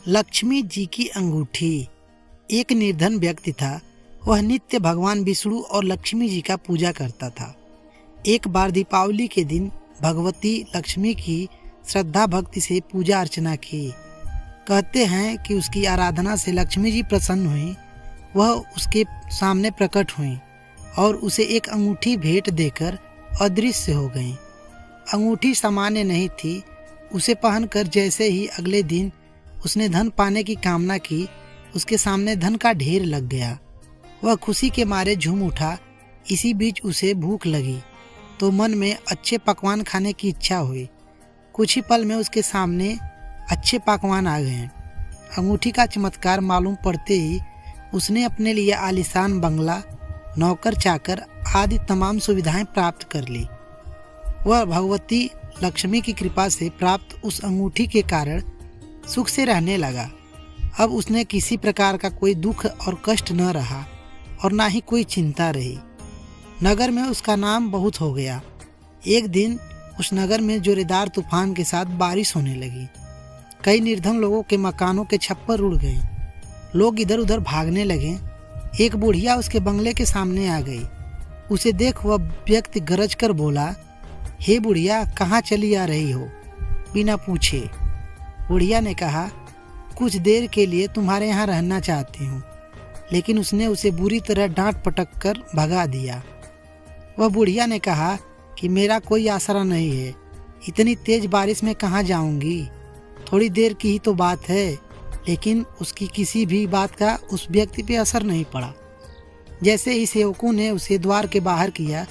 लक्ष्मी जी की अंगूठी। एक निर्धन व्यक्ति था। वह नित्य भगवान विष्णु और लक्ष्मी जी का पूजा करता था। एक बार दीपावली के दिन भगवती लक्ष्मी की श्रद्धा भक्ति से पूजा अर्चना की। कहते हैं कि उसकी आराधना से लक्ष्मी जी प्रसन्न हुई। वह उसके सामने प्रकट हुई और उसे एक अंगूठी भेंट देकर अदृश्य हो गई। अंगूठी सामान्य नहीं थी। उसे पहनकर जैसे ही अगले दिन उसने धन पाने की कामना की, उसके सामने धन का ढेर लग गया। वह खुशी के मारे झूम उठा। इसी बीच उसे भूख लगी तो मन में अच्छे पकवान खाने की इच्छा हुई। कुछ ही पल में उसके सामने अच्छे पकवान आ गए। अंगूठी का चमत्कार मालूम पड़ते ही उसने अपने लिए आलीशान बंगला, नौकर चाकर आदि तमाम सुविधाएं प्राप्त कर ली। वह भगवती लक्ष्मी की कृपा से प्राप्त उस अंगूठी के कारण सुख से रहने लगा। अब उसने किसी प्रकार का कोई दुख और कष्ट न रहा और ना ही कोई चिंता रही। नगर में उसका नाम बहुत हो गया। एक दिन उस नगर में जोरदार तूफान के साथ बारिश होने लगी। कई निर्धन लोगों के मकानों के छप्पर उड़ गए। लोग इधर उधर भागने लगे। एक बुढ़िया उसके बंगले के सामने आ गई। उसे देख वह व्यक्ति गरज कर बोला, हे बुढ़िया, कहाँ चली आ रही हो बिना पूछे। बुढ़िया ने कहा, कुछ देर के लिए तुम्हारे यहाँ रहना चाहती हूँ। लेकिन उसने उसे बुरी तरह डांट पटक कर भगा दिया। वह बुढ़िया ने कहा कि मेरा कोई आसरा नहीं है, इतनी तेज बारिश में कहाँ जाऊंगी, थोड़ी देर की ही तो बात है। लेकिन उसकी किसी भी बात का उस व्यक्ति पे असर नहीं पड़ा। जैसे ही सेवकों ने उसे द्वार के बाहर किया,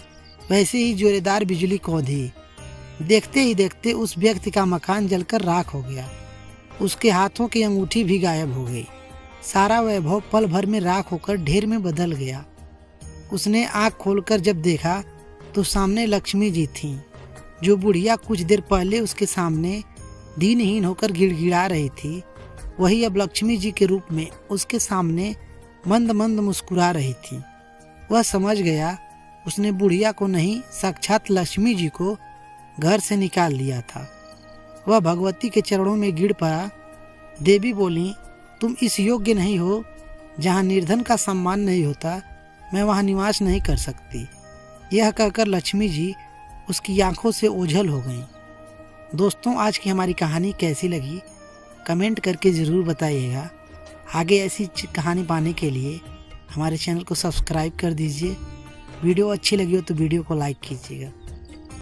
वैसे ही जोरदार बिजली कौंधी। देखते ही देखते उस व्यक्ति का मकान जलकर राख हो गया। उसके हाथों की अंगूठी भी गायब हो गई। सारा वैभव पल भर में राख होकर ढेर में बदल गया। उसने आंख खोलकर जब देखा तो सामने लक्ष्मी जी थीं, जो बुढ़िया कुछ देर पहले उसके सामने दीनहीन होकर गिड़गिड़ा रही थी, वही अब लक्ष्मी जी के रूप में उसके सामने मंद मंद मुस्कुरा रही थी। वह समझ गया उसने बुढ़िया को नहीं, साक्षात लक्ष्मी जी को घर से निकाल दिया था। वह भगवती के चरणों में गिर पड़ा। देवी बोली, तुम इस योग्य नहीं हो। जहाँ निर्धन का सम्मान नहीं होता, मैं वहाँ निवास नहीं कर सकती। यह कहकर लक्ष्मी जी उसकी आंखों से ओझल हो गईं। दोस्तों, आज की हमारी कहानी कैसी लगी कमेंट करके ज़रूर बताइएगा। आगे ऐसी कहानी पाने के लिए हमारे चैनल को सब्सक्राइब कर दीजिए। वीडियो अच्छी लगी हो तो वीडियो को लाइक कीजिएगा।